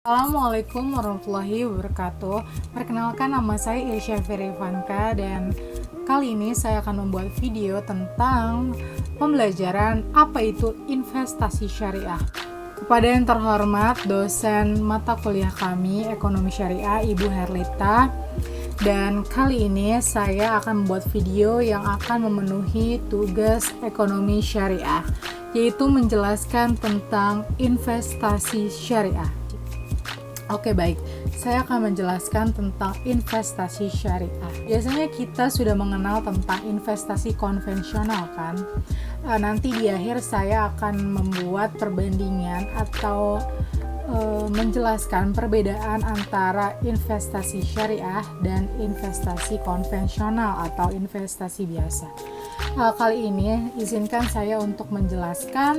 Assalamualaikum warahmatullahi wabarakatuh. Perkenalkan, nama saya Irsya Ferivanka dan kali ini saya akan membuat video tentang pembelajaran apa itu investasi syariah. Kepada yang terhormat dosen mata kuliah kami Ekonomi Syariah Ibu Herlita, dan kali ini saya akan membuat video yang akan memenuhi tugas ekonomi syariah, yaitu menjelaskan tentang investasi syariah. Oke, baik, saya akan menjelaskan tentang investasi syariah. Biasanya kita sudah mengenal tentang investasi konvensional kan. Nanti di akhir saya akan membuat perbandingan atau menjelaskan perbedaan antara investasi syariah dan investasi konvensional atau investasi biasa. Kali ini izinkan saya untuk menjelaskan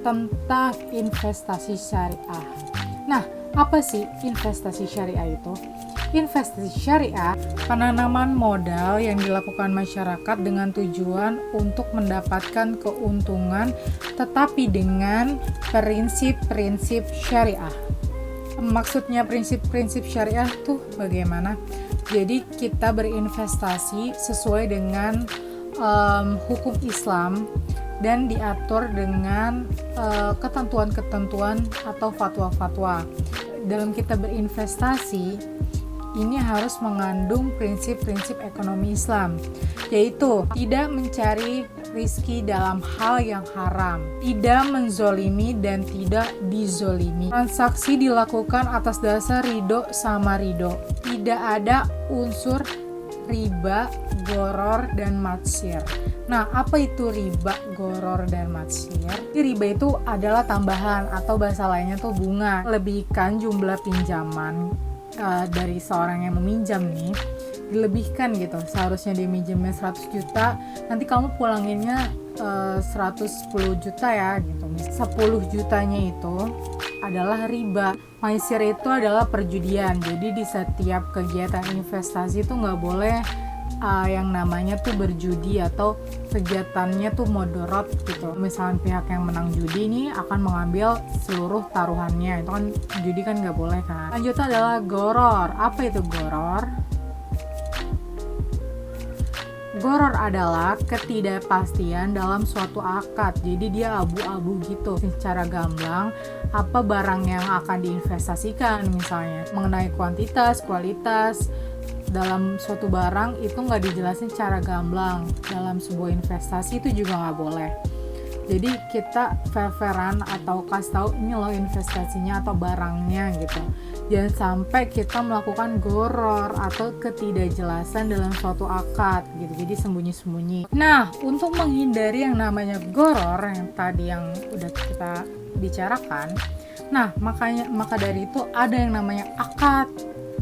tentang investasi syariah. Nah, apa sih investasi syariah itu? Investasi syariah penanaman modal yang dilakukan masyarakat dengan tujuan untuk mendapatkan keuntungan tetapi dengan prinsip-prinsip syariah. Maksudnya prinsip-prinsip syariah tuh bagaimana? Jadi kita berinvestasi sesuai dengan hukum Islam dan diatur dengan ketentuan-ketentuan atau fatwa-fatwa. Dalam kita berinvestasi, ini harus mengandung prinsip-prinsip ekonomi Islam, yaitu tidak mencari rizki dalam hal yang haram, tidak menzolimi dan tidak dizolimi. Transaksi dilakukan atas dasar ridho sama ridho, tidak ada unsur riba, goror, dan matsir. Nah, apa itu riba, goror, dan matsir? Riba itu adalah tambahan atau bahasa lainnya tuh bunga. Lebihkan jumlah pinjaman dari seorang yang meminjam nih, dilebihkan gitu. Seharusnya dia minjemnya 100 juta, nanti kamu pulanginnya 110 juta ya gitu. 10 jutanya itu adalah riba. Maisir itu adalah perjudian. Jadi di setiap kegiatan investasi itu nggak boleh yang namanya tuh berjudi atau kegiatannya tuh modorot gitu. Misalnya pihak yang menang judi ini akan mengambil seluruh taruhannya, itu kan judi kan nggak boleh kan. Lanjutnya adalah goror. Apa itu goror? Goror adalah ketidakpastian dalam suatu akad. Jadi dia abu-abu gitu. Secara gamblang, apa barang yang akan diinvestasikan misalnya mengenai kuantitas, kualitas dalam suatu barang itu nggak dijelasin secara gamblang. Dalam sebuah investasi itu juga nggak boleh. Jadi kita fair-fairan atau kasih tahu ini loh investasinya atau barangnya gitu. Jangan sampai kita melakukan goror atau ketidakjelasan dalam suatu akad gitu. Jadi sembunyi-sembunyi. Nah, untuk menghindari yang namanya goror yang tadi yang udah kita bicarakan, nah maka dari itu ada yang namanya akad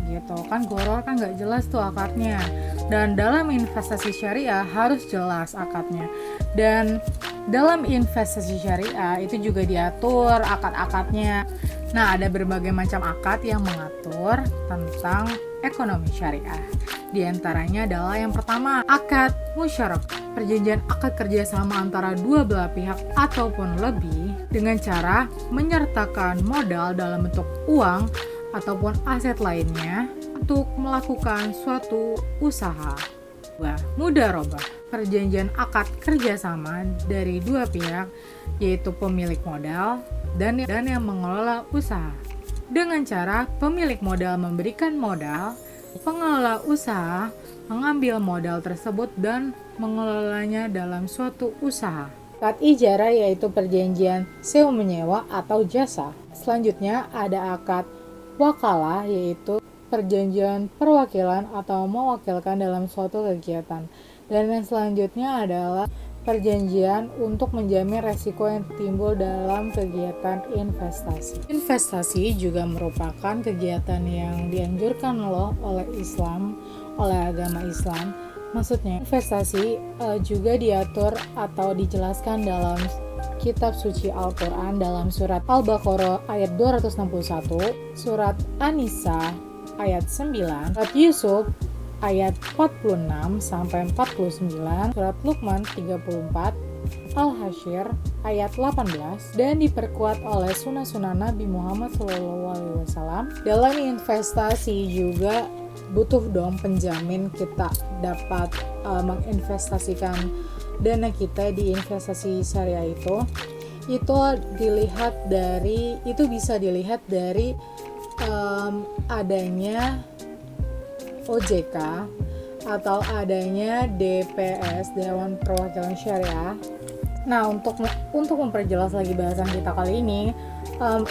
gitu kan. Goror kan nggak jelas tuh akadnya, dan dalam investasi syariah harus jelas akadnya. Dan dalam investasi syariah itu juga diatur akad-akadnya. Nah, ada berbagai macam akad yang mengatur tentang ekonomi syariah. Di antaranya adalah yang pertama, akad musyarakah, perjanjian akad kerjasama antara dua belah pihak ataupun lebih dengan cara menyertakan modal dalam bentuk uang ataupun aset lainnya untuk melakukan suatu usaha. Mudharabah, perjanjian akad kerjasama dari dua pihak, yaitu pemilik modal dan yang mengelola usaha, dengan cara pemilik modal memberikan modal, pengelola usaha mengambil modal tersebut dan mengelolanya dalam suatu usaha. Akad ijarah yaitu perjanjian sewa menyewa atau jasa. Selanjutnya ada akad wakalah yaitu perjanjian perwakilan atau mewakilkan dalam suatu kegiatan. Dan yang selanjutnya adalah perjanjian untuk menjamin resiko yang timbul dalam kegiatan investasi. Investasi juga merupakan kegiatan yang dianjurkan loh oleh Islam, oleh agama Islam. Maksudnya investasi juga diatur atau dijelaskan dalam kitab suci Al-Quran dalam surat Al-Baqarah ayat 261, surat An-Nisa ayat 9, surat Yusuf ayat 46 sampai 49, surat Luqman 34 Al-Hasyr ayat 18 dan diperkuat oleh sunnah-sunnah Nabi Muhammad SAW. Dalam investasi juga butuh dong penjamin kita dapat menginvestasikan dana kita di investasi syariah itu bisa dilihat dari adanya OJK atau adanya DPS, Dewan Perwakilan Syariah. Nah, untuk memperjelas lagi bahasan kita kali ini,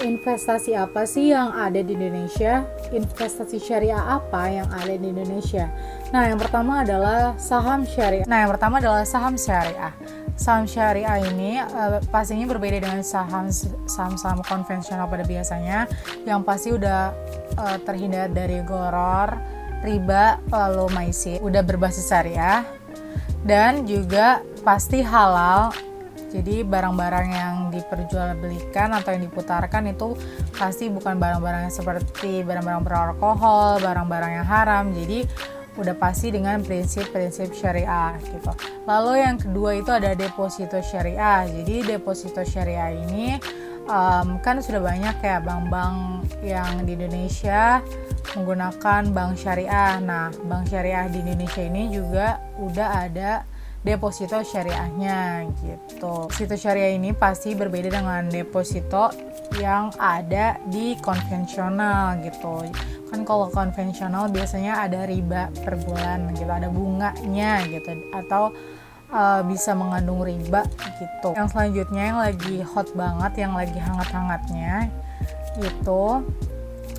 investasi apa sih yang ada di Indonesia? Investasi syariah apa yang ada di Indonesia? Nah, yang pertama adalah saham syariah. Saham syariah ini pastinya berbeda dengan saham konvensional pada biasanya, yang pasti udah terhindar dari gharar, riba, lalu maisir, udah berbasis syariah, dan juga pasti halal. Jadi barang-barang yang diperjualbelikan atau yang diputarkan itu pasti bukan barang-barang yang seperti barang-barang beralkohol, barang-barang yang haram. Jadi udah pasti dengan prinsip-prinsip syariah gitu. Lalu yang kedua itu ada deposito syariah. Jadi deposito syariah ini kan sudah banyak kayak bank-bank yang di Indonesia menggunakan bank syariah. Nah, bank syariah di Indonesia ini juga udah ada deposito syariahnya gitu. Deposito syariah ini pasti berbeda dengan deposito yang ada di konvensional gitu. Kan kalau konvensional biasanya ada riba per bulan gitu, ada bunganya gitu, atau bisa mengandung riba gitu. Yang selanjutnya yang lagi hot banget, yang lagi hangat-hangatnya itu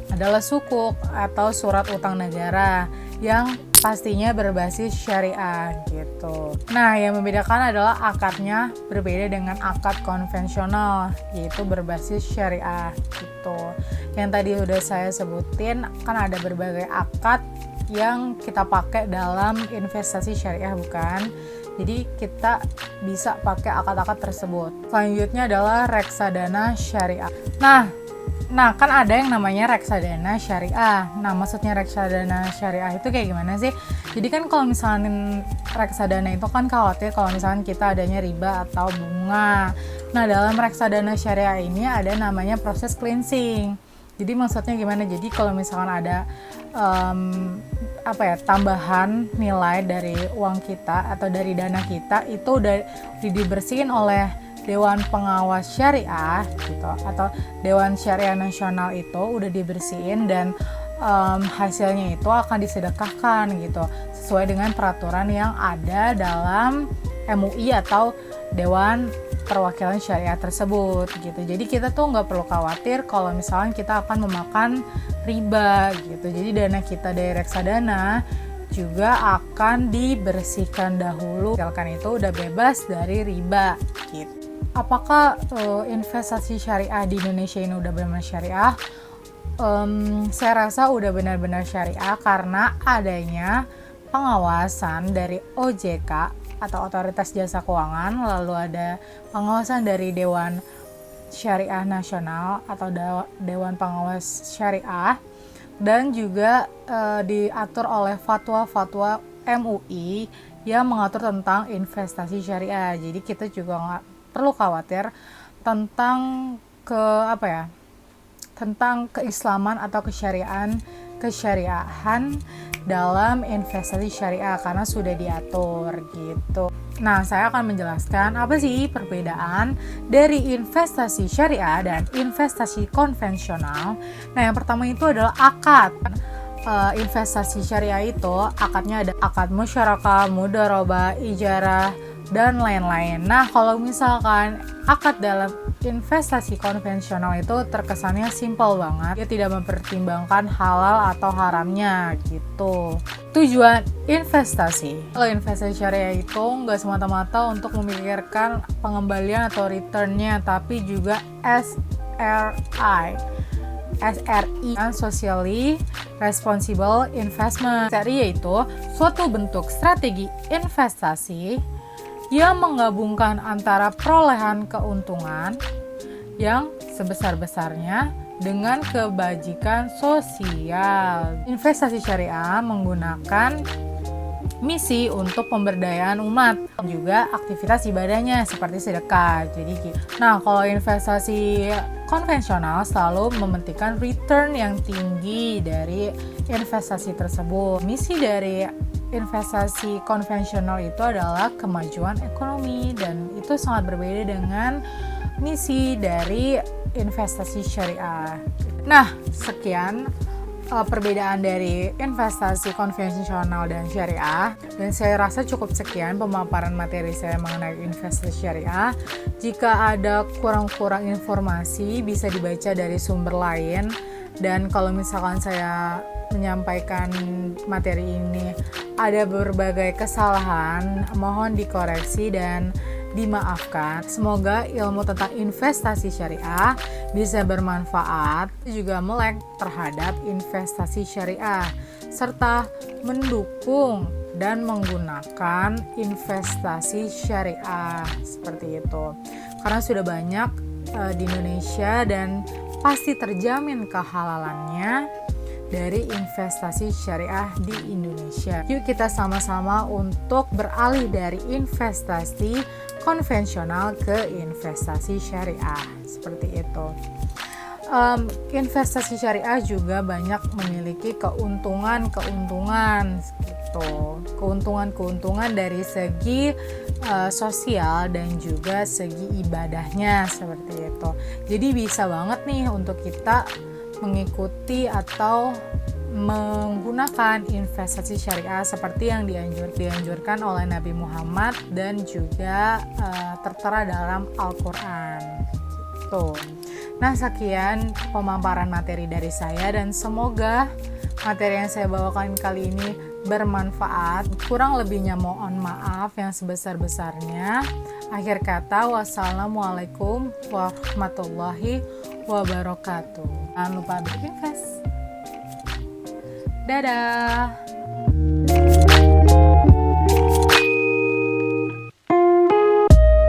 adalah sukuk atau surat utang negara yang pastinya berbasis syariah gitu. Nah, yang membedakan adalah akadnya berbeda dengan akad konvensional, yaitu berbasis syariah gitu. Yang tadi udah saya sebutin, kan ada berbagai akad yang kita pakai dalam investasi syariah, bukan? Jadi kita bisa pakai akad-akad tersebut. Selanjutnya adalah reksadana syariah. Nah, kan ada yang namanya reksadana syariah. Nah, maksudnya reksadana syariah itu kayak gimana sih? Jadi kan kalau misalnya reksadana itu kan khawatir kalau misalnya kita adanya riba atau bunga. Nah, dalam reksadana syariah ini ada namanya proses cleansing. Jadi maksudnya gimana? Jadi kalau misalkan ada tambahan nilai dari uang kita atau dari dana kita itu udah dibersihin oleh Dewan Pengawas Syariah gitu, atau Dewan Syariah Nasional itu udah dibersihin dan hasilnya itu akan disedekahkan gitu sesuai dengan peraturan yang ada dalam MUI atau Dewan Perwakilan Syariah tersebut gitu. Jadi kita tuh nggak perlu khawatir kalau misalnya kita akan memakan riba gitu. Jadi dana kita dari reksadana juga akan dibersihkan dahulu, misalkan itu udah bebas dari riba gitu. Apakah investasi syariah di Indonesia ini udah benar-benar syariah? Saya rasa udah benar-benar syariah karena adanya pengawasan dari OJK atau Otoritas Jasa Keuangan, lalu ada pengawasan dari Dewan Syariah Nasional atau Dewan Pengawas Syariah, dan juga diatur oleh fatwa-fatwa MUI yang mengatur tentang investasi syariah. Jadi kita juga nggak perlu khawatir tentang tentang keislaman atau kesyariahan dalam investasi syariah karena sudah diatur gitu. Nah, saya akan menjelaskan apa sih perbedaan dari investasi syariah dan investasi konvensional. Nah, yang pertama itu adalah akad. Investasi syariah itu akadnya ada akad musyarakah, mudharabah, ijarah, dan lain-lain. Nah, kalau misalkan akad dalam investasi konvensional itu terkesannya simpel banget. Dia tidak mempertimbangkan halal atau haramnya gitu. Tujuan investasi. Kalau investasi syariah itu nggak semata-mata untuk memikirkan pengembalian atau returnnya, tapi juga SRI, Socially Responsible Investment. SRI yaitu suatu bentuk strategi investasi yang menggabungkan antara perolehan keuntungan yang sebesar-besarnya dengan kebajikan sosial. Investasi syariah menggunakan misi untuk pemberdayaan umat, juga aktivitas ibadahnya seperti sedekah. Nah, kalau investasi konvensional selalu mementingkan return yang tinggi dari investasi tersebut. Misi dari investasi konvensional itu adalah kemajuan ekonomi, dan itu sangat berbeda dengan misi dari investasi syariah. Nah, sekian perbedaan dari investasi konvensional dan syariah, dan saya rasa cukup sekian pemaparan materi saya mengenai investasi syariah. Jika ada kurang-kurang informasi bisa dibaca dari sumber lain, dan kalau misalkan saya menyampaikan materi ini ada berbagai kesalahan, mohon dikoreksi dan dimaafkan. Semoga ilmu tentang investasi syariah bisa bermanfaat, juga melek terhadap investasi syariah, serta mendukung dan menggunakan investasi syariah seperti itu. Karena sudah banyak di Indonesia dan pasti terjamin kehalalannya dari investasi syariah di Indonesia. Yuk kita sama-sama untuk beralih dari investasi konvensional ke investasi syariah seperti itu. Investasi syariah juga banyak memiliki keuntungan gitu. Keuntungan dari segi sosial dan juga segi ibadahnya seperti itu. Jadi bisa banget nih untuk kita mengikuti atau menggunakan investasi syariah seperti yang dianjurkan oleh Nabi Muhammad dan juga tertera dalam Al-Quran gitu. Nah, sekian pemaparan materi dari saya, dan semoga materi yang saya bawakan kali ini bermanfaat. Kurang lebihnya mohon maaf yang sebesar-besarnya. Akhir kata, wassalamualaikum warahmatullahi wabarakatuh. Jangan lupa berinvest. Dadah.